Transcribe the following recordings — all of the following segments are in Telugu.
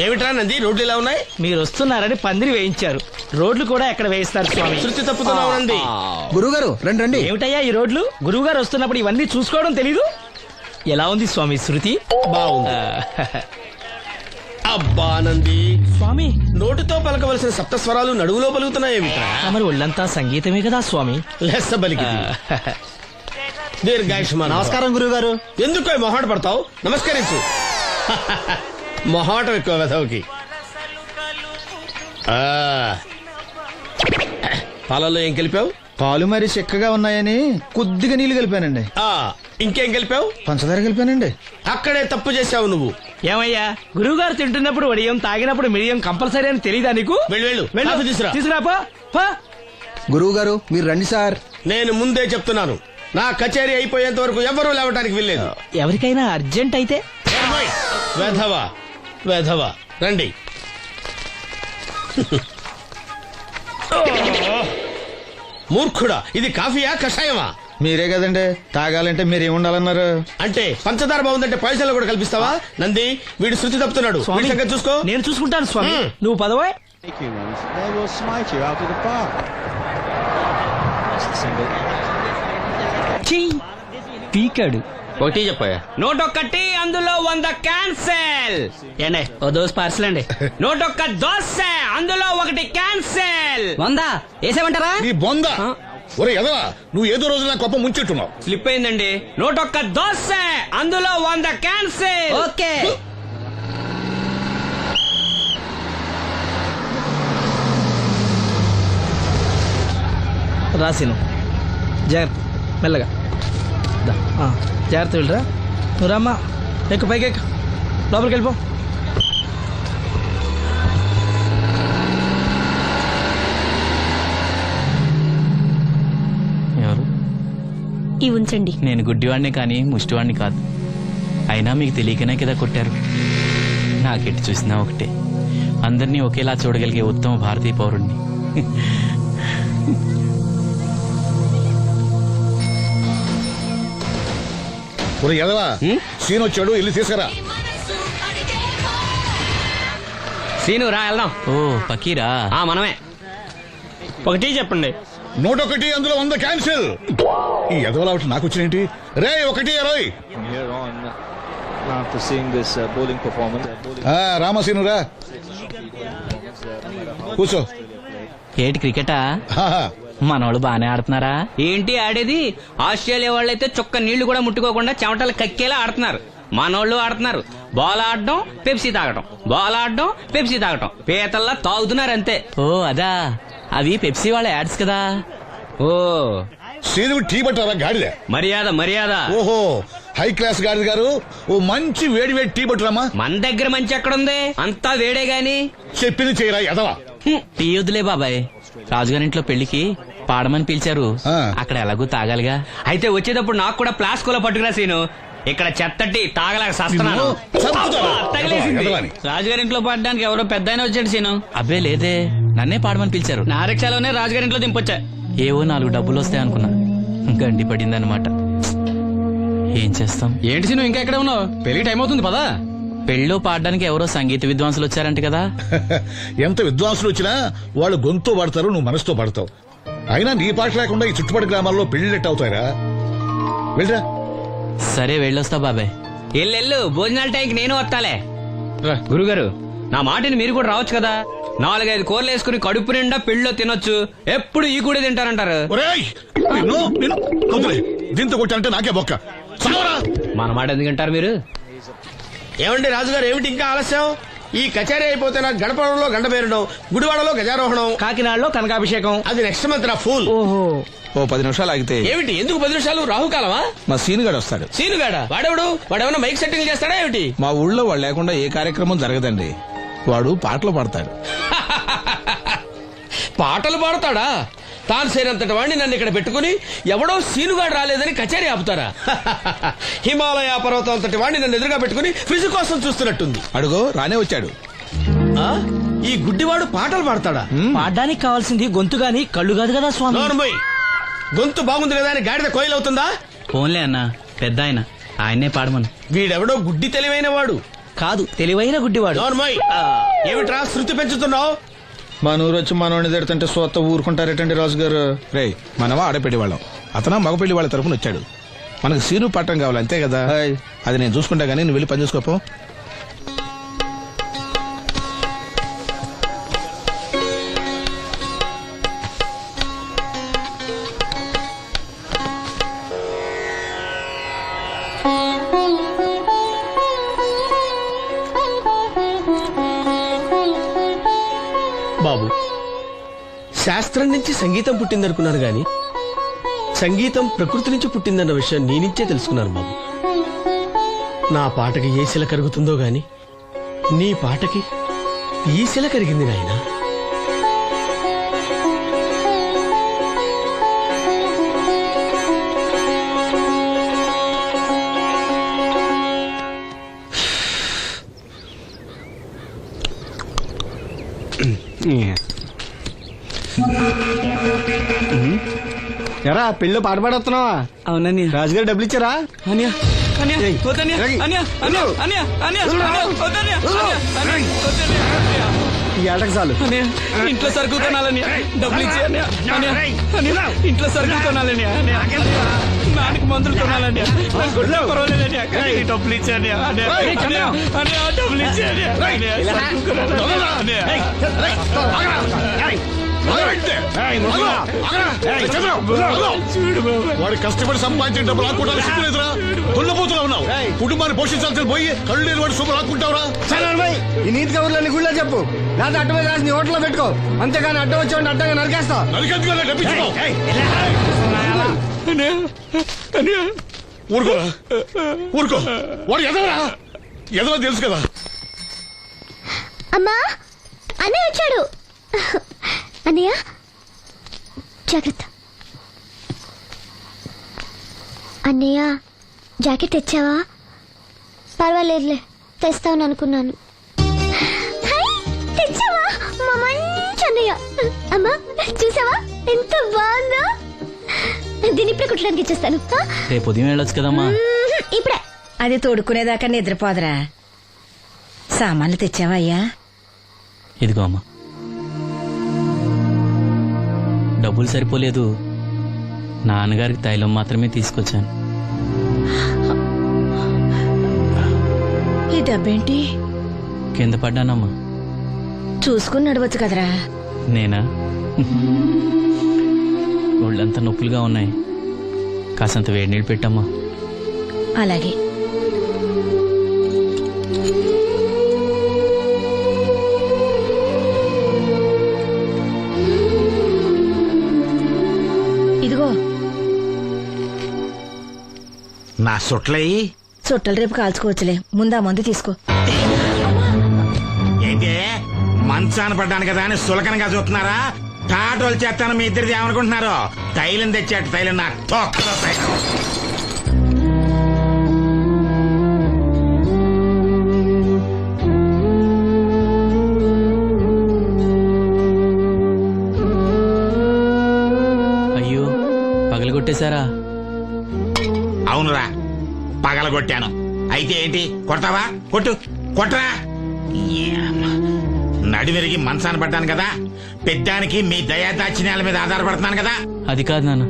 ఏమిట్రా నంది, రోడ్లు ఇలా ఉన్నాయి? మీరు వస్తున్నారని పందిరి వేయించారు. రోడ్లు కూడా ఎక్కడ వేయిస్తారు స్వామి? శృతి తప్పుతున్నావు నంది. గురుగారు రండి రండి. ఏమిటయ్యా ఈ రోడ్లు? గురువు గారు వస్తున్నప్పుడు ఇవన్నీ చూసుకోవడం తెలీదు? ఎలా ఉంది స్వామి శృతి? బాగుంది. అబ్బా నంది, స్వామి నోటితో పలకవలసిన సప్తస్వరాలు నడువులో పలుకుతున్నాయేమిట్రా? మరి ఒళ్ళంతా సంగీతమే కదా స్వామి. లెస్స బలికి దీర్ఘాయుష్మాన్. నమస్కారం గురుగారు. ఎందుకో మొహాట పడతావు? నమస్కరించు. మొహాటం ఎక్కువ వెధవుకి. పాలలో ఏం కలిపావు? పాలు మరి చిక్కగా ఉన్నాయని కొద్దిగా నీళ్లు కలిపానండి. ఇంకేం కలిపావు? పంచదార కలిపానండి. అక్కడే తప్పు చేశావు నువ్వు. ఏమయ్యా, గురువు గారు తింటున్నప్పుడు వడియం, తాగినప్పుడు మిడియం కంపల్సరీ అని తెలీదా నీకు? వెళ్ళు కాఫీ తీసురా. తీసుకురాపో. గురువు గారు మీరు రండి సార్. నేను ముందే చెప్తున్నాను, నా కచేరీ అయిపోయేంత వరకు ఎవరూ లేవటానికి వెళ్ళలేదు. ఎవరికైనా అర్జెంట్ అయితే వెధవా వెధవా రండి. మూర్ఖుడా, ఇది కాఫీయా కషాయమా? మీరే కదండి తాగాలంటే మీరేం ఉండాలన్నారు? అంటే పంచదార బాగుందంటే పైసలు కూడా కల్పిస్తావా? నంది, వీడు శృతి తప్పుతున్నాడు. వీడి సంగతి చూసుకో. నేను చూసుకుంటాను స్వామి. నువ్వు పదవే. They will smite you out of the park. That's the symbol. పీకాడు. ఒకటి చెప్పాయా? 101 అందులో 100 క్యాన్సెల్. ఏండే ఓ దోస్ పార్సల్ అండి. 101 దోశ అందులో 1 క్యాన్సెల్. 100 వేసేమంటారా? నీ బొంద. ఒరే ఎదవా, నువ్వు ఏదో రోజు నా కొప్ప ముంచెట్టున్నావు. స్లిప్ అయిందండి. 101 దోశ అందులో 100 క్యాన్సెల్. ఓకే. రాసిను జాగ్రత్త, మెల్లగా జాగ్రత్త వెళ్ళరా. నువ్వు రామ్మా, ఎక్కు పైకి ఎక్కు, లోపలికి వెళ్ళిపో. ఎవరు? ఇవి ఉంచండి. నేను గుడ్డివాడిని కానీ ముష్టివాడిని కాదు. అయినా మీకు తెలియకనే కదా కొట్టారు. నాకెట్టి చూసినా ఒకటే, అందరినీ ఒకేలా చూడగలిగే ఉత్తమ భారతీయ పౌరుణ్ణి. ఒరే ఎదవా, సీన్ వచ్చాడు, వెళ్ళి తీసుకురా. సీను రా వెళ్దాం. ఓ పకీరా, మనమే. ఒకటి చెప్పండి. 101 అందులో 100 క్యాన్సిల్. ఈ ఎదవలా ఒకటి నాకు వచ్చినేంటి? రే 1-20. From here on, after seeing this bowling performance, రామసీను రా, కూర్చో. ఏటి క్రికెటా? మనోళ్ళు బానే ఆడుతున్నారా? ఏంటి ఆడేది? ఆస్ట్రేలియా వాళ్ళైతే చుక్క నీళ్లు కూడా ముట్టుకోకుండా చెమటలు కక్కేలా ఆడుతున్నారు. మనోళ్ళు ఆడుతున్నారు బాల్ ఆడడం, పెప్సీ తాగటం, బాల్ ఆడడం, పెప్సీ తాగటం, పీతల్లా తాగుతున్నారు అంతే. ఓ అదా, అవి పెప్సీ వాళ్ళ యాడ్స్ కదా. ఓ సీను టీ పట్టారా గాడిద? మర్యాద మర్యాద. ఓహో, హై క్లాస్ గాడిద గారు, ఓ మంచి వేడి వేడి టీ పట్టురామా. మన దగ్గర మంచి ఎక్కడుంది, అంతా వేడే గాని. చెప్పింది చేయరా ఎదవా. టీ వద్దులే బాబాయ్, రాజుగారింట్లో పెళ్లికి పాడమని పిలిచారు, అక్కడ ఎలాగూ తాగాలిగా. అయితే వచ్చేటప్పుడు నాకు కూడా ప్లాస్కోలో పట్టుకురా సీను. ఇక్కడ చెత్తటి తాగలేక సస్తున్నాను. రాజుగారింట్లో పడడానికి ఎవరో పెద్ద వచ్చాడు సీను. అబ్బే లేదే, నన్నే పాడమని పిలిచారు. నా రిక్షాలోనే రాజుగారింట్లో దింపొచ్చా. ఏవో 4 డబ్బులు వస్తాయనుకున్నా, గండి పడిందనమాట. ఏం చేస్తాం? ఏంటి సీను ఇంకా ఎక్కడ ఉన్నావు? పెళ్లి టైం అవుతుంది పదా. పెళ్ళిలో పాడడానికి ఎవరో సంగీత విద్వాంసులు వచ్చారంట కదా. ఎంత విద్వాంసులు వచ్చినా వాళ్ళు గొంతు పడతారు, నువ్వు మనసుతో పడతావు. అయినా నీ పాట లేకుండా ఈ చుట్టుపక్కల గ్రామాల్లో పెళ్లిళ్ళెట్ అవుతాయిరా. వెళ్ళరా. సరే వెళ్ళొస్తా బాబాయ్. ఎల్లెళ్ళు, భోజనాల టైంకి నేను వస్తాలే. గురుగారు, నా మాటిని మీరు కూడా రావచ్చు కదా. 4-5 కూరలు వేసుకుని కడుపు నిండా పెళ్ళిలో తినొచ్చు. ఎప్పుడు ఈ కూడా తింటారంటారు. దీంతో కొట్టాలంటే నాకే బొక్క. మన మాట ఎందుకంటారు మీరు? ఏమండి రాజుగారు, ఏమిటి ఇంకా ఆలస్యం? ఈ కచేరీ అయిపోతే నాకు గడపడంలో గంట పేరడం, గుడివాడలో గజారోహణం, కాకినాడలో కనకాభిషేకం. అది నెక్స్ట్ మంత్ నా ఫూల్. ఓహో, ఓ 10 నిమిషాలు ఆగితే. ఏమిటి, ఎందుకు 10 నిమిషాలు? రాహుకాలమా? మా సీనుగాడు వస్తాడు. సీనుగాడా? వాడేమన్నా మైక్ సెట్టింగ్ చేస్తాడా ఏమిటి? మా ఊళ్ళో వాడు లేకుండా ఏ కార్యక్రమం జరగదండి. వాడు పాటలు పాడతాడు. పాటలు పాడతాడా? తాను సేనంతటి వాడిని నన్ను ఇక్కడ పెట్టుకుని ఎవడో సీనుగాడు రాలేదని కచేరీ ఆపుతారా? హిమాలయ పర్వతం అంతటి వాడిని నన్ను ఎదురుగా పెట్టుకుని ఫిజు కోసం చూస్తున్నట్టుంది. అడుగో రానే వచ్చాడు. ఈ గుడ్డివాడు పాటలు పాడతాడా? పాడడానికి కావాల్సింది గొంతు గాని కళ్ళు కాదు కదా స్వామి. నోర్మోయ్, గొంతు బాగుంది కదా అని గాడిద కోయిలవుతుందా? ఫోన్లే అన్న, పెద్ద ఆయన్నే పాడమను. వీడెవడో గుడ్డి తెలివైన వాడు కాదు తెలివైన గుడ్డివాడు. నోర్మోయ్ ఏమిట్రా శృతి పెంచుతున్నావు? మన ఊరు వచ్చి మనోడిని తిడుతుంటే సొత్త ఊరుకుంటారేటండి రాజు గారు. రే మనమా ఆడపెళ్లి వాళ్ళం, అతను మగ పెళ్లి వాళ్ళ తరఫున వచ్చాడు. మనకు సీను పట్టం కావాలి అంతే కదా. హాయ్. అది నేను చూసుకుంటా గానీ నువ్వు వెళ్ళి పని చూసుకోపో. బాబు, శాస్త్రం నుంచి సంగీతం పుట్టిందనుకున్నాను గాని సంగీతం ప్రకృతి నుంచి పుట్టిందన్న విషయం నీ నుంచే తెలుసుకున్నాను బాబు. నా పాటకి ఏ శిల కరుగుతుందో గాని నీ పాటకి ఈ శిల కరిగింది నాయనా. ఎరా పెళ్ళి పాట పాడుతున్నావా? అవునని రాజుగారు డబ్బులు ఇచ్చారా? ఈ ఏటకు చాలు. ఇంట్లో సరుకులు కొనాలని డబ్బులు ఇచ్చి ఇంట్లో సరుకులు కొనాలని నాన్నకి మందులు కొనాలని డబ్బులు ఇచ్చాను డబ్బులు ఇచ్చాను. వాడు కష్టపడి సంపాదించిన డబ్బు రాకుండా సిగ్గులేదురా? దున్నపోతున్నా ఉన్నావు. కుటుంబాన్ని పోషించాల్సిన పోయి కళ్ళు లేని వాడు శుభ్రం రాకుంటావురా? ఈ నీతి కబుర్లన్నీ గుళ్ళో చెప్పు, లేదా అడ్డం రాసి నీ హోటల్లో పెట్టుకో. అంతేగాని అడ్డం వచ్చేవాడిని అడ్డంగా నరికేస్తా. నరికెందుకు డబ్బిచ్చుకో. ఊరుకోరా, ఊరుకో. వాడు ఎదవరా? ఎదవా తెలుసు కదా. అమ్మా అన్నయ్య వచ్చాడు. అన్నయ్య జాగ్రత్త. అన్నయ్య జాకెట్ తెచ్చావా? పర్వాలేదులే, తెస్తావని అనుకున్నాను. తెచ్చావా? మా మంచి అన్నయ్య. అమ్మా చూసావా ఎంత బాగుందో? దీన్ని ఇప్పుడే కుట్టడానికి ఇచ్చేస్తాను. రేపు ఉదయం వెళ్ళొచ్చు కదమ్మా. ఇప్పుడే. అది తోడుకునేదాకా నిద్రపోదరా. సామాన్లు తెచ్చావా అయ్యా? ఇదిగో అమ్మా. డబ్బులు సరిపోలేదు, నాన్నగారికి తైలం మాత్రమే తీసుకొచ్చాను. ఈ డబ్బేంటి? కింద పడ్డానమ్మా. చూసుకుని నడవచ్చు కదరా. నేనా? ఒళ్ళంతా నొప్పులుగా ఉన్నాయి, కాసంత వేడి నీళ్ళు పెట్టమ్మా. అలాగే. ఇదిగో నా సొట్లయి చుట్టలు రేపు కాల్చుకోవచ్చులే, ముందా మందు తీసుకో. ఏంటి మంచాన పడ్డాను కదా అని సులకనగా చూస్తున్నారా? టాటోలు చేస్తాను మీ ఇద్దరిది ఏమనుకుంటున్నారు? తైలం తెచ్చాడు, తైలం నా తొక్కలో తైలం. అయ్యో, పగలగొట్టేశారా? అవునురా, పగలగొట్టాను. అయితే ఏంటి, కొడతావా? కొట్టు, కొట్టరా. నడివిరిగి మంచాన పడ్డాను కదా, పెద్దానికి మీ దయాదాక్షిణ్యాల మీద ఆధారపడుతున్నాను కదా. అది కాదు నాన్న,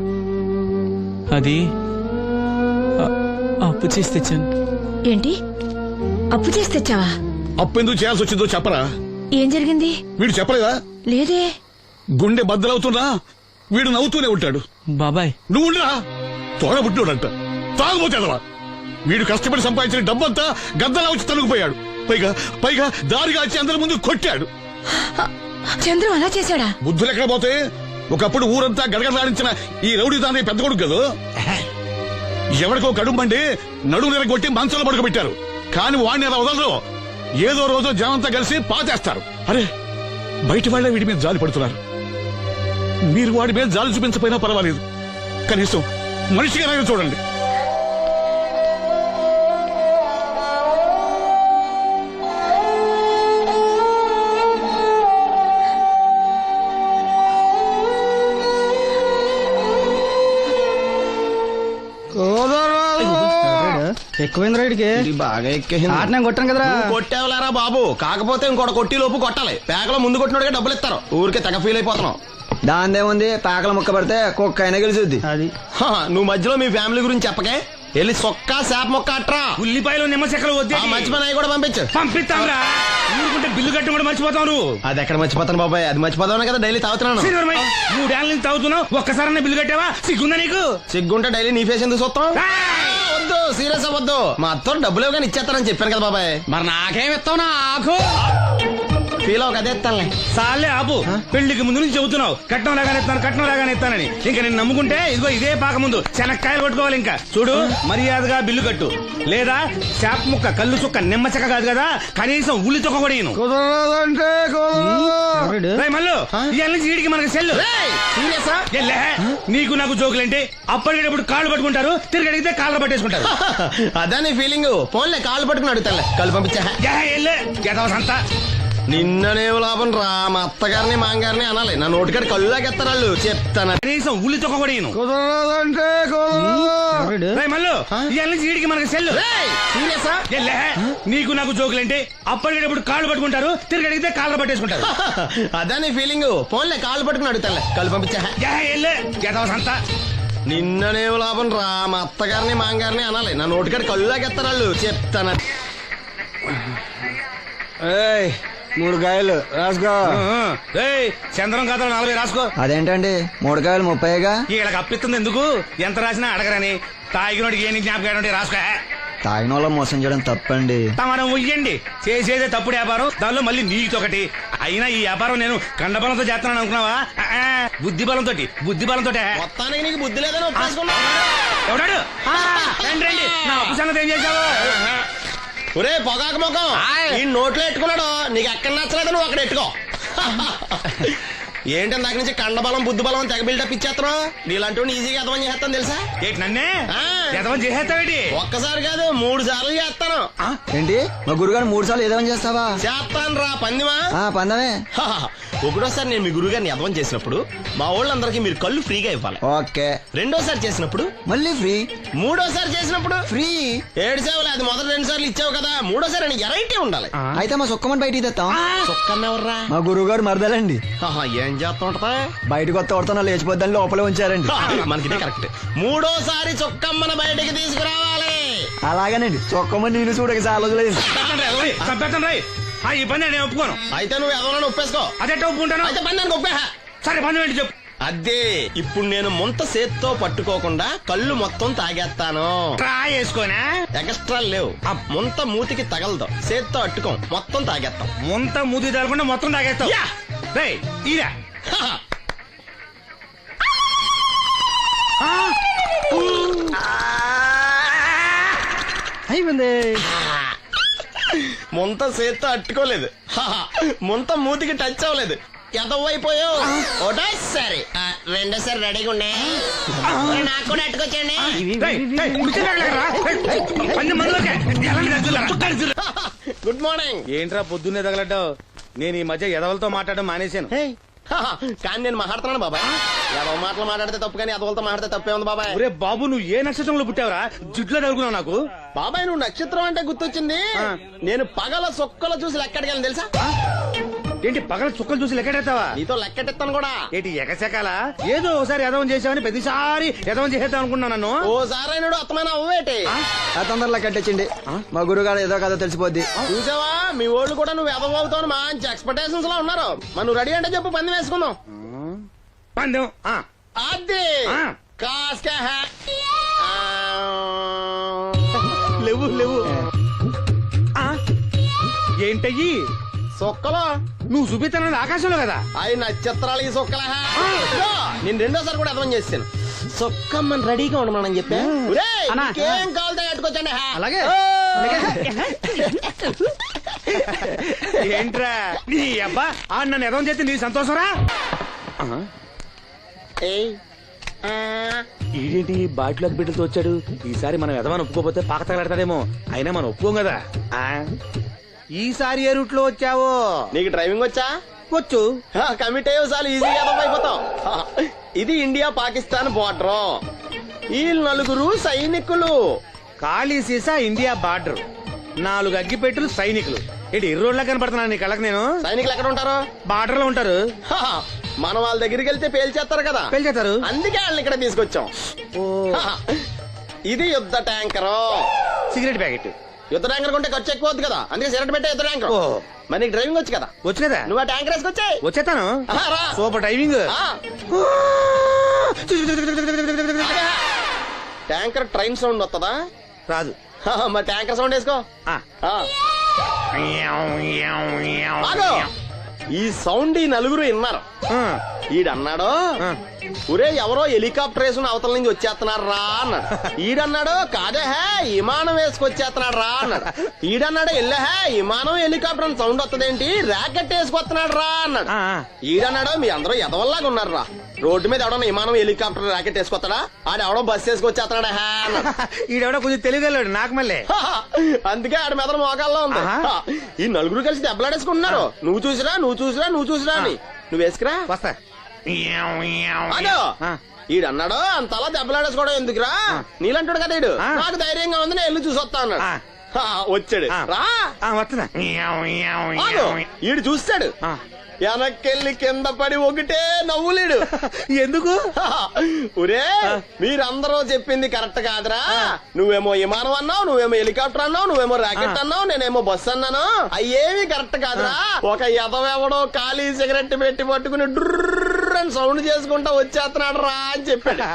అది అప్పు చేసి తెచ్చాను. ఏంటి అప్పు చేసి తెచ్చావా? అప్పెందుకు చేయాల్సి వచ్చిందో చెప్పరా? ఏం జరిగింది? వీడు చెప్పలేదా? లేదే. గుండె బద్దలవుతున్నా వీడు నవ్వుతూనే ఉంటాడు. బాబాయ్, నువ్వు ఉండరా? తోడబుట్టినోడంట, తాగుపోతేదవా. వీడు కష్టపడి సంపాదించిన డబ్బంతా గద్దలా వచ్చి తనుకుపోయాడు. పైగా పైగా దారిగా వచ్చి అందరి ముందు కొట్టాడు. చంద్రం అలా చేశాడా? బుద్ధులు ఎక్కడ పోతే, ఒకప్పుడు ఊరంతా గడగడలాడించిన ఈ రౌడీ తానే పెద్ద కొడుకు కదా. ఎవరికో కడుంబండి నడుము నిరగొట్టి మంచంలో పడుకోబెట్టారు. కాని వాడిని అలా వదలరు. ఏదో రోజు జనంతా కలిసి పాతేస్తారు. అరే, బయట వాళ్ళే వీడి మీద జాలి పడుతున్నారు. మీరు వాడి మీద జాలి చూపించకపోయినా పర్వాలేదు, కనీసం మనిషిగా చూడండి. ఎక్కువైంది రైడ్కి బాగా ఎక్కేసింది. ఆట నేను కొట్టాను కదరా. కొట్టేవలేరా బాబు, కాకపోతే ఇంకోటి కొట్టి లోపు కొట్టాలి. పేకలో ముందు కొట్టినోడిగా డబ్బులు ఇస్తారు. ఊరికే తెగ ఫీల్ అయిపోతున్నావు. దాందేముంది, పేకల ముక్క పడితే కుక్క అయినా గెలిచుద్ది. అది నువ్వు మధ్యలో మీ ఫ్యామిలీ గురించి చెప్పకే. వెళ్ళి సొక్క శాప మొక్క అట్రా. ఉల్లిపాయలు నిమ్మ చెక్కలు వద్దే మంచి పని అవి కూడా పంపించు. పంపిస్తాంరా. ఊరుకుంటే బిల్లు కట్టి కూడా మర్చిపోతావు నువ్వు. అది ఎక్కడ మర్చిపోతాను బాబాయ్, అది మర్చిపోతాను కదా డైలీ తాగుతున్నాను. 3 ఏళ్ళ నుంచి తాగుతున్నావు, ఒక్కసారన్నా బిల్లు కట్టావా? సిగ్గుందా నీకు? సిగ్గుంటే డైలీ నీ ఫేస్ ఎందుకు చూస్తాం? వద్దు, సీరియస్ అవ్వద్దు. మా అత్తో డబ్బులు ఇవ్వగానే ఇచ్చేస్తానని చెప్పాను కదా బాబాయ్. మరి నాకేం ఇస్తావు నాకు? ఫీల్ అవ్వక అదే ఇస్తానులే. సాలే ఆపు. పెళ్లికి ముందు నుంచి చెబుతున్నావు కట్నం లాగానే ఇస్తానని. ఇంకా నేను నమ్ముకుంటే ఇదిగో ఇదే పాక ముందు శనక్కాయలు కొట్టుకోవాలి. ఇంకా చూడు, మర్యాదగా బిల్లు కట్టు, లేదా చేప ముక్క కళ్ళు చుక్క నిమ్మ చెక్క కాదు కదా, కనీసం ఉల్లి తొక్క కూడా ఇయ్యను. రేయ్ మల్లు, ఇవాళ నుంచి వీడికి మనకి సెల్లు. ఎల్లే, నీకు నాకు జోకులంటే అప్పటికేటప్పుడు కాళ్ళు పట్టుకుంటారు, తిరిగి అడిగితే కాళ్ళు పట్టేసుకుంటారు. అదే నీ ఫీలింగ్. ఫోన్లే కాళ్ళు పట్టుకుని అడుగుతానులే. కాళ్ళు పంపించా. సంతా నిన్ననే లాభం రా. మా అత్తగారిని మాంగారిని అనాలి. నా నోటికాడి కళ్ళులాగెత్తారు వాళ్ళు. చెప్తాను. కనీసం ఉల్లి తొక్క కూడా ఇయ్యను. రేయ్ మల్లు, ఇవాళ నుంచి వీడికి మనకి సెల్లు. ఎల్లే, నీకు నాకు జోకులంటే అప్పటికేటప్పుడు కాళ్ళు పట్టుకుంటారు, తిరిగి అడిగితే కాళ్ళు పట్టేసుకుంటారు. అదే నీ ఫీలింగ్. ఫోన్లే కాళ్ళు పట్టుకుని అడుగుతానులే. కాళ్ళు పంపించా. సంతా నిన్ననే లాభం రా. మా అత్తగారిని మాంగారిని అనాలి. నా నోటికాడి కళ్ళులాగెత్తారు వాళ్ళు. చెప్తాను. 3 కాయలు రాసుకో. చంద్రం కథలు 40 రాసుకో. అదేంటండి 3 కాయలు 30గా? వీళ్ళకి అప్పిస్తుంది ఎందుకు? ఎంత రాసినా అడగరని. తాగినోడికి ఏ జ్ఞాపకం రాసుకో. తాగిన వాళ్ళ మోసం చేయడం తప్పండి. మనం ఉయ్యండి, చేసేదే తప్పుడు వ్యాపారం, దానిలో మళ్ళీ నీతొకటి. అయినా ఈ వ్యాపారం నేను కండబలంతో చేస్తున్నాను అనుకున్నావా? బుద్ధి బలంతో. మొత్తానికి నీకు బుద్ధి లేదని ఒప్పేసుకున్నా. ఎవడాడు? రండి, నా అప్పు సంగతి ఏం చేశావు? ఒరే పొగాకు ముఖం, ఈ నోట్లో ఎట్టుకున్నాడు. నీకు ఎక్కడ నచ్చలేదు, నువ్వు అక్కడ ఎట్టుకో. ఏంటి దాని నుంచి కండబలం బుద్ధి బలం తెగ బిల్డప్ ఇచ్చేస్తున్నావు. నీలాంటి ఈజీగా ఎదవని చేస్తాను తెలుసా? ఏంటి నన్నే ఎదవని చేసేస్తావేంటి? ఒక్కసారి కాదు 3 సార్లు చేస్తాను. ఏంటి మా గురుగారు 3 సార్లు ఏదేమని చేస్తావా? చేస్తాను రా పందిమా. పందమే. ఒకటోసారి నేను మీ గురువు గారిని ఎదవని చేసినప్పుడు మా వాళ్ళందరికీ మీరు కళ్ళు ఫ్రీగా ఇవ్వాలి. ఓకే. రెండోసారి చేసినప్పుడు మళ్ళీ ఫ్రీ. మూడోసారి చేసినప్పుడు ఫ్రీ. 7 సేవలు. అది మొదటి 2 సార్లు ఇచ్చావు కదా, మూడోసారి ఎరైటీ ఉండాలి. అయితే మా సుక్కమని బయటికి తెస్తాం. సుక్కన్నెవర్రా? మా గురువు గారు మరదలండి. ఏం చేస్తా ఉంటదా? బయటకు వస్తే కొడతా లేచిపోద్దని లోపలే ఉంచారండి. మనకిదే కరెక్ట్. మూడోసారి చొక్కమ్మన బయటికి తీసుకురావాలి. అలాగేనండి. చొక్కమని నేను చూడక చాలా రోజులైంది. ఈ పని నేను ఒప్పుకోను. అయితే నువ్వు ఎవరైనా ఒప్పేసుకో. అదెట్ట ఒప్పుకుంటాను? అయితే పని దానికి ఒప్పేహ. సరే పని ఏంటి చెప్పు. అదే ఇప్పుడు నేను ముంత చేత్తో పట్టుకోకుండా కళ్ళు మొత్తం తాగేస్తాను. ట్రై చేసుకోనా? ఎక్స్ట్రా లేవు. ముంత మూతికి తగలదు. చేత్తో అట్టుకోం, మొత్తం తాగేస్తాం. ముంత మూతి తగలకుండా మొత్తం తాగేస్తాం. ఇదా అయిపోయింది. ముంత చేత్తో అట్టుకోలేదు, ముంత మూతికి టచ్ అవ్వలేదు. ఎంతవైపోయావు? ఒకటోసారి రెండోసారి రెడీగా ఉండే. నాకు కూడా అట్టుకొచ్చండి. Good morning. ఏంట్రా పొద్దున్నే తగలడ్డావు? నేను ఈ మధ్య ఎదవలతో మాట్లాడడం మానేశాను. కానీ నేను మాట్లాడుతున్నాను బాబాయ్. ఎదవ మాటలు మాట్లాడితే తప్పు, కానీ ఎదవలతో మాట్లాడితే తప్పే ఉంది బాబాయ్. ఒరే బాబు, నువ్వు ఏ నక్షత్రంలో పుట్టావురా? జుట్లో తగులుకున్నావు నాకు. బాబాయ్ నువ్వు నక్షత్రం అంటే గుర్తొచ్చింది. నేను పగల సొక్కలు చూసి లెక్కడికి తెలుసా? ఏంటి పగల చుక్కలు చూసి లెక్కెడతావా? నీతో లెక్కెట్టాను కూడా. ఏంటి ఎగసెకాల? ఏదో ఒకసారి ఎదవం చేసావని ప్రతిసారి ఎదవం చేసేద్దాం అనుకున్నా నన్ను. ఓసారి అయినాడు అత్తమైన అవ్వేటి. తొందరలో కట్టొచ్చండి. మా గురుగారు ఏదో కథ తెలిసిపోద్ది. చూసావా, మీ వాళ్ళు కూడా నువ్వు ఎదవవుతావు మంచి ఎక్స్పెక్టేషన్స్ లో ఉన్నారు. మరి నువ్వు రెడీ అంటే చెప్పు, పందెం వేసుకుందాం. పందెం అది కాస్క లేవు లేవు. ఏంటయ్యి సొక్కలో నువ్వు చూపిస్తానది ఆకాశంలో కదా? అవి నక్షత్రాలు ఈ సొక్కల. నేను రెండోసారి కూడా అర్థం చేస్తాను. సొక్కమ్మని రెడీగా ఉండమని చెప్పా. ఏం కావాలి కట్టుకోవచ్చండి. అలాగే. ఏంట్రా నీ అబ్బా నన్ను ఎదవం చేస్తే నీ సంతోషరా? ఈడేంటి బాటిలోకి బిడ్డలతో వచ్చాడు? ఈసారి మనం ఎదవని ఒప్పుకోపోతే పాక తగలాడతాడేమో. అయినా మనం ఒప్పుకోం కదా. ఈసారి ఏ రూట్ లో వచ్చావో? నీకు డ్రైవింగ్ వచ్చా? వచ్చు. కమిట్ అయ్యే సార్లు ఈజీగా అయిపోతాం. ఇది ఇండియా పాకిస్తాన్ బోర్డర్. ఈ 4 సైనికులు ఖాళీ సీసా ఇండియా బార్డర్, 4 అగ్గిపెట్టులు సైనికులు. ఏంటి ఎర్రోడ్లా కనపడుతున్నాను నీ కళ్ళకి నేను? సైనికులు ఎక్కడ ఉంటారు? బార్డర్ లో ఉంటారు. మనం వాళ్ళ దగ్గరికి వెళ్తే పేల్చేస్తారు కదా, పెళ్తారు. అందుకే వాళ్ళని ఇక్కడ తీసుకొచ్చాం. ఇది యుద్ధ ట్యాంకరు. Cigarette packet. యుద్ధ ట్యాంకర్ కొంటే ఖర్చు ఎక్కువ అవుతుంది కదా, అందుకే సిగరెట్ పెట్టే యుద్ధ ట్యాంకర్. ఓ. మరి నీకు డ్రైవింగ్ వచ్చు కదా, వచ్చు కదా, నువ్వు ఆ ట్యాంకర్ వేసుకొచ్చాయి. వచ్చేస్తాను. రా. Super driving. Tanker train sound వస్తుందా? రాదు. మరి ట్యాంకర్ సౌండ్ వేసుకో. ఆ. ఆగు. ఈ సౌండ్ ఈ నలుగురు విన్నారు. ఆ. ఈడన్నాడు, ఆ. ఒరే ఎవరో హెలికాప్టర్ వేసుకుని అవతల నుంచి వచ్చేస్తున్నారు రా అన్నాడు. ఈడన్నాడు, కాదే హే విమానం వేసుకొచ్చేస్తున్నాడు రా అన్నాడు. ఈడన్నాడు, ఎల్లహే విమానం హెలికాప్టర్ అని సౌండ్ వస్తుందేంటి, ర్యాకెట్ వేసుకొస్తున్నాడు రా అన్నాడు. ఆ. ఈడన్నాడు, మీ అందరూ ఎదవల్లాగా ఉన్నారు రా, రోడ్డు మీద ఎవడన్నా విమానం హెలికాప్టర్ ర్యాకెట్ వేసుకొస్తాడా, ఆడ ఎవడో బస్సు వేసుకొచ్చేస్తున్నాడు హే అన్నాడు. ఈడెవడో కొంచెం తెలియగలడు నాకు మళ్ళీ. అందుకే ఆడ మెదడు మోకాల్లో ఉంది. ఆహా. ఈ నలుగురు కలిసి దెబ్బలాడేసుకుంటున్నారు. నువ్వు చూసిరా అని. నువ్వు వేసుకురా. వస్తా. అదో ఆ. ఈడన్నాడు, అంతలా దెబ్బలాడేసుకోవడం ఎందుకురా, నీలంటాడు కదా ఈడు. ఆ. నాకు ధైర్యంగా ఉంది, నేను వెళ్ళి చూసి వస్తా అన్నాడు. ఆ. వచ్చాడు. ఆ. రా. వస్తున్నా. ఆగు. ఈడు చూస్తాడు, ఆ. వెనక్కెళ్ళి కింద పడి ఒకటే నవ్వులేడు. ఎందుకు? ఒరే మీరందరూ చెప్పింది కరెక్ట్ కాదురా, నువ్వేమో విమానం అన్నావు, నువ్వేమో హెలికాప్టర్ అన్నావు, నువ్వేమో రాకెట్ అన్నావు, నేనేమో బస్సు అన్నాను, అయ్యేవి కరెక్ట్ కాదురా. ఒక ఎదవెవడో ఖాళీ సిగరెట్ పెట్టి పట్టుకుని డ్రర్ అని సౌండ్ చేసుకుంటా వచ్చేస్తున్నాడు రా అని చెప్పాడు.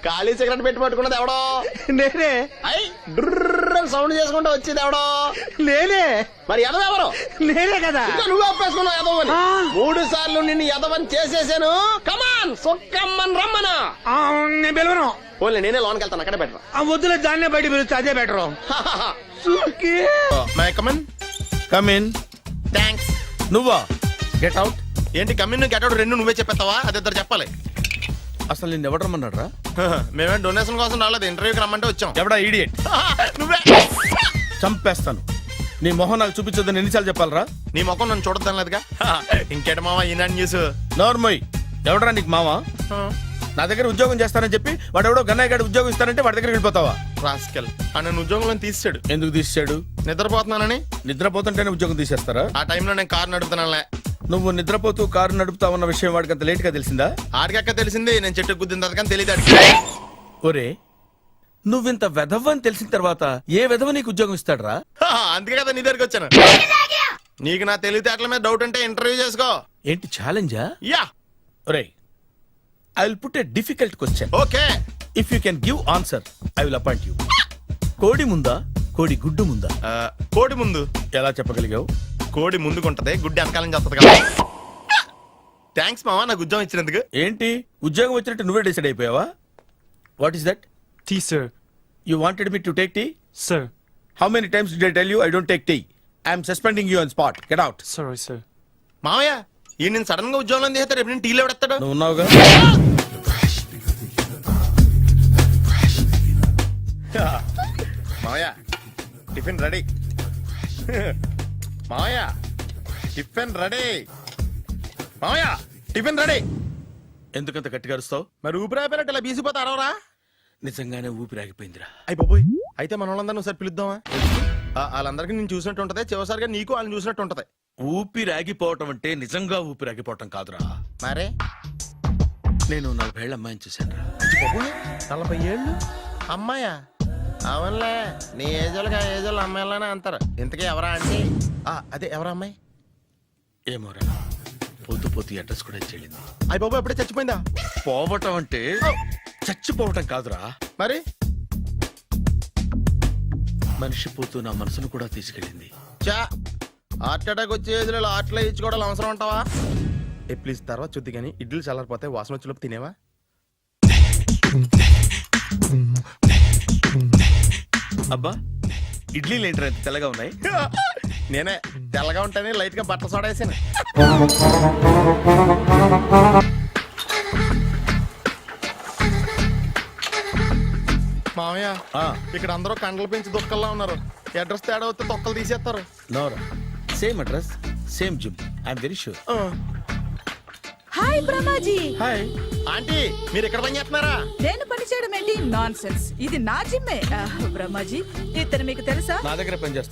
ఖాళీ సిగరెట్ పెట్టి పట్టుకున్నది ఎవడో నేనే. అయ్ డ్రర్ అని సౌండ్ చేసుకుంటా వచ్చేది ఎవడో నేనే. మరి ఎదవెవరు? నేనే కదా. ఇంకా నువ్వు ఒప్పేసుకున్నావు ఎదవని. 3 సార్లు నిన్ను ఎదవని చేసేసాను. కమాన్ సొక్కమ్మన్ రమ్మనా. నేను పిలవను. ఓన్లీ నేనే లోన్కి వెళ్తాను, అక్కడే బెటర్. వద్దులే, దాన్నే బయట పిలుస్తా, అదే బెటరు. కమిన్. థ్యాంక్స్. నువ్వా? Get out. ఏంటి కమ్యూన్ గెటౌట్ రెండు నువ్వే చెప్పేస్తావా? అది ఇద్దరు చెప్పాలి. అసలు నిన్ను ఎవడు రమ్మన్నాడు రా? మేమే డొనేషన్ కోసం రాలేదు, ఇంటర్వ్యూకి రమ్మంటే వచ్చాం. ఎవడా ఈడియట్? నువ్వే. చంపేస్తాను. నీ మొహం నాకు చూపించొద్దని ఎన్నిసార్లు చెప్పాలరా? నీ ముఖం నన్ను చూడద్దాం లేదుగా. ఇంకేట మావా ఈనాడు న్యూస్. నోర్మోయ్. ఎవడరా నీకు మావా? నా దగ్గర ఉద్యోగం చేస్తానని చెప్పి వాడు ఎవడో గన్నయ్య గారి ఉద్యోగం ఇస్తానంటే వాడి దగ్గర వెళ్ళిపోతావా? రాస్కెల్. నన్ను ఉద్యోగంలో తీసాడు. ఎందుకు తీసాడు? నిద్రపోతున్నానని. నిద్రపోతుంటేనే ఉద్యోగం తీసేస్తారా? ఆ టైంలో నేను కారు నడుపుతున్నానులే. నువ్వు నిద్రపోతూ కారు నడుపుతావన్న విషయం వాడికి అంత లేట్ గా తెలిసిందా? ఆడికక్క తెలిసింది, నేను చెట్టు గుద్దిన తర్వాత కానీ తెలియదు. ఒరే నువ్వింత వెధవ్ అని తెలిసిన తర్వాత ఏ వెధవ నీకు ఉద్యోగం ఇస్తాడరా? అందుకే కదా నీ దగ్గరికి వచ్చాను. నీకు నా తెలివితేటల మీద డౌట్ అంటే ఇంటర్వ్యూ చేసుకో. ఏంటి ఛాలెంజా? యా. ఒరే I will put a difficult question. Okay. If you can give answer I will appoint you. కోడి ముందా కోడి గుడ్డు ముందా? కోడి ముందు. ఎలా చెప్పగలిగావు? కోడి ముందుకుంటది, గుడ్డి వెనకాలని చేస్తుంది కదా. థ్యాంక్స్ మావా నాకు ఉద్యోగం ఇచ్చినందుకు. ఏంటి ఉద్యోగం వచ్చినట్టు నువ్వే డిసైడ్ అయిపోయావా? What is that? Tea, sir. You wanted me to take tea? Sir. How many times did I tell you I don't take tea? I am suspending you on spot. Get out. Sorry, sir. మావయ్య ఈ నేను సడన్ గా ఉద్యోగంలో తీస్తాడు, రేపు నేను టీలో ఎవడెత్తాడు? నువ్వు ఉన్నావుగా. మావయ్య టిఫిన్ రెడీ. మావయ్య టిఫిన్ రెడీ. మావయ్య టిఫిన్ రెడీ. ఎందుకంత గట్టిగా అరుస్తావు? మరి ఊపిరాయిపోయినట్టు ఇలా బీసిపోతే అరవరా? నిజంగానే ఊపిరాగిపోయిందిరా. అయ్యి బాబోయ్, అయితే మన వాళ్ళందరినీ ఒకసారి పిలుద్దామా? వాళ్ళందరికీ నేను చూసినట్టు ఉంటది, చివరిసారిగా నీకు వాళ్ళని చూసినట్టు ఉంటది. ఊపిరాగిపోవటం అంటే నిజంగా ఊపిరాగిపోవటం కాదురా. మరే నేను 40 ఏళ్ల అమ్మాయిని చూశాను రా. 40 ఏళ్ళు అమ్మాయా? అవునులే, నీ ఏజోళ్ళకి ఆ ఏజోళ్ళు అమ్మాయిలానే అంటారు. ఇంతకీ ఎవరా అంటే? అదే ఎవరా అమ్మాయి? ఏమోరా పొద్దు పొద్దు అడ్రస్ కూడా చెల్లింది. అయ్యి బాబు ఎప్పుడే చచ్చిపోయిందా? పోవటం అంటే చచ్చిపోవటం కాదురా, మరి మనిషి పోతూ నా మనసును కూడా తీసుకెళ్ళింది. చా హార్ట్ అటాక్ వచ్చే ఏజ్లో హార్ట్లో ఇచ్చుకోవడం అవసరం ఉంటావా? ప్లీజ్ తర్వాత చూద్ది కానీ ఇడ్లీలు చల్లారిపోతే వాసన వచ్చేలోపు తినేవా? అబ్బా ఇడ్లీలు ఏంట్రా ఇంత తెల్లగా ఉన్నాయి? నేనే తెల్లగా ఉంటానే లైట్ గా బట్టలు సోడా వేసాను. మామయ్య ఇక్కడ అందరూ కండలు పెంచి దుక్కల్లా ఉన్నారు. అడ్రస్ తేడా వస్తే తొక్కలు తీసేస్తారు. నోరా same address same gym. I'm very sure. Hi Brahmaji. Hi aunty మీరు ఇక్కడ పని చేస్తున్నారా? నేను పని చేయడం ఏంటి? Nonsense. ఇది నా జిమ్మే. బ్రహ్మాజీ, ఇతను మీకు తెలుసా? నా దగ్గర పని